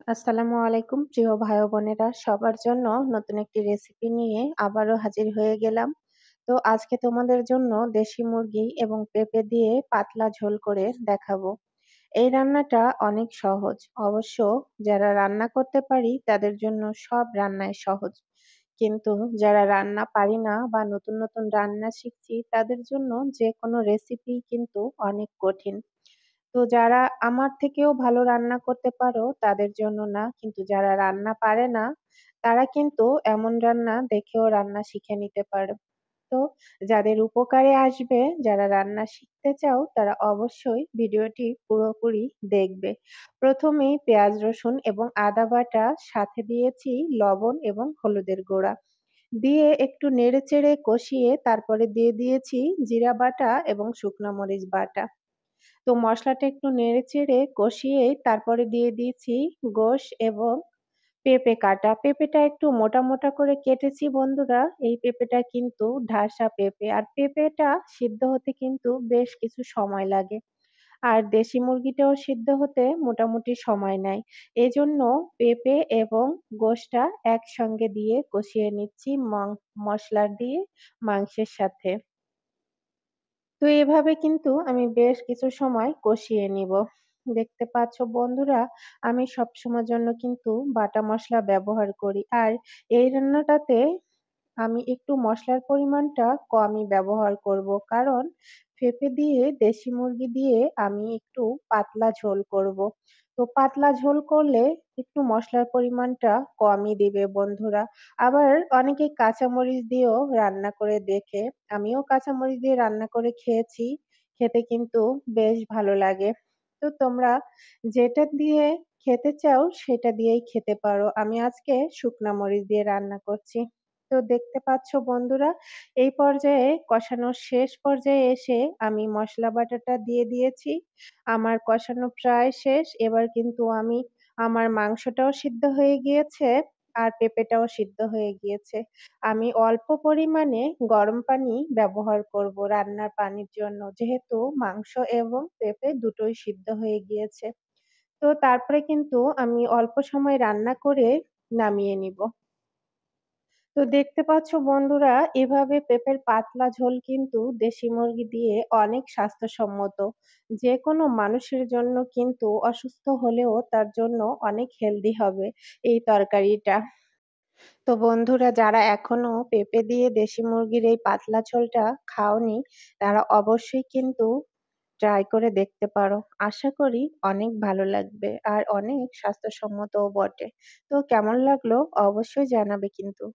আসসালামু আলাইকুম প্রিয় ভাই ও বোনেরা সবার জন্য নতুন একটি রেসিপি নিয়ে আবারও হাজির হয়ে গেলাম। তো আজকে তোমাদের জন্য দেশি মুরগি এবং পেঁপে দিয়ে পাতলা ঝোল করে দেখাবো। এই রান্নাটা অনেক সহজ। অবশ্য যারা রান্না করতে পারি তাদের জন্য সব রান্নাই সহজ। কিন্তু যারা রান্না পারি না বা নতুন নতুন রান্না শিখছি তাদের জন্য যেকোনো রেসিপি কিন্তু অনেক কঠিন। তো যারা আমার থেকেও ভালো রান্না করতে পারো তাদের জন্য না, কিন্তু যারা রান্না পারে না তারা কিন্তু এমন রান্না দেখেও রান্না শিখে নিতে পারো। তো যাদের উপকারে আসবে, যারা রান্না শিখতে চাও তারা অবশ্যই ভিডিওটি পুরোপুরি দেখবে। প্রথমেই পেঁয়াজ রসুন এবং আদা বাটা, সাথে দিয়েছি লবণ এবং হলুদের গুঁড়া, দিয়ে একটু নেড়েচেড়ে কষিয়ে তারপরে দিয়ে দিয়েছি জিরা বাটা এবং শুকনো মরিচ বাটা। তো মসলাটা একটু নেড়েচেড়ে কষিয়ে তারপরে দিয়ে দিয়েছি গোশ এবং পেঁপে কাটা। পেঁপেটা একটু মোটা মোটা করে কেটেছি বন্ধুরা। এই পেঁপেটা কিন্তু ঢাসা পেঁপে। আর পেঁপেটা সিদ্ধ হতে কিন্তু বেশ কিছু সময় লাগে। আর দেশি মুরগিটাও সিদ্ধ হতে মোটামুটি সময় নেয়। এজন্য পেঁপে এবং গোশটা একসঙ্গে দিয়ে কষিয়ে নিচ্ছি মসলা দিয়ে মাংসের সাথে। তো এভাবে কিন্তু আমি বেশ কিছু সময় কষিয়ে নিব। দেখতে পাচ্ছ বন্ধুরা, আমি সবসময়ের জন্য কিন্তু বাটা মসলা ব্যবহার করি। আর এই রান্নাটাতে আমি একটু মসলার পরিমাণটা কমই ব্যবহার করব। কারণ পেঁপে দিয়ে দেশি মুরগি দিয়ে আমি একটু পাতলা ঝোল করব। তো পাতলা ঝোল করলে একটু মসলার পরিমাণটা কমই দিবে বন্ধুরা। আবার অনেকে কাঁচামরিচ দিয়েও রান্না করে দেখে। আমিও কাঁচামরিচ দিয়ে রান্না করে খেয়েছি। খেতে কিন্তু বেশ ভালো লাগে। তো তোমরা যেটা দিয়ে খেতে চাও সেটা দিয়েই খেতে পারো। আমি আজকে শুকনা মরিচ দিয়ে রান্না করছি। তো দেখতে পাচ্ছ বন্ধুরা, এই পর্যায়ে কষানোর শেষ পর্যায়ে এসে আমি মসলা বাটাটা দিয়ে দিয়েছি। আমার কষানো প্রায় শেষ। এবার কিন্তু আমার মাংসটাও সিদ্ধ হয়ে গিয়েছে আর পেঁপেটাও সিদ্ধ হয়ে গিয়েছে। আমি অল্প পরিমাণে গরম পানি ব্যবহার করব রান্নার পানির জন্য। যেহেতু মাংস এবং পেঁপে দুটোই সিদ্ধ হয়ে গিয়েছে। তো তারপরে কিন্তু আমি অল্প সময় রান্না করে নামিয়ে নিব। তো দেখতে পাচ্ছ বন্ধুরা, এভাবে পেঁপের পাতলা ঝোল কিন্তু দেশি মুরগি দিয়ে অনেক স্বাস্থ্যসম্মত। যেকোনো মানুষের জন্য কিন্তু অসুস্থ হলেও তার জন্য অনেক হেলদি হবে এই তরকারিটা। তো বন্ধুরা, যারা এখনো পেঁপে দিয়ে দেশি মুরগির এই পাতলা ঝোলটা খাওনি তারা অবশ্যই কিন্তু ট্রাই করে দেখতে পারো। আশা করি অনেক ভালো লাগবে আর অনেক স্বাস্থ্যসম্মতও বটে। তো কেমন লাগলো অবশ্যই জানাবে কিন্তু।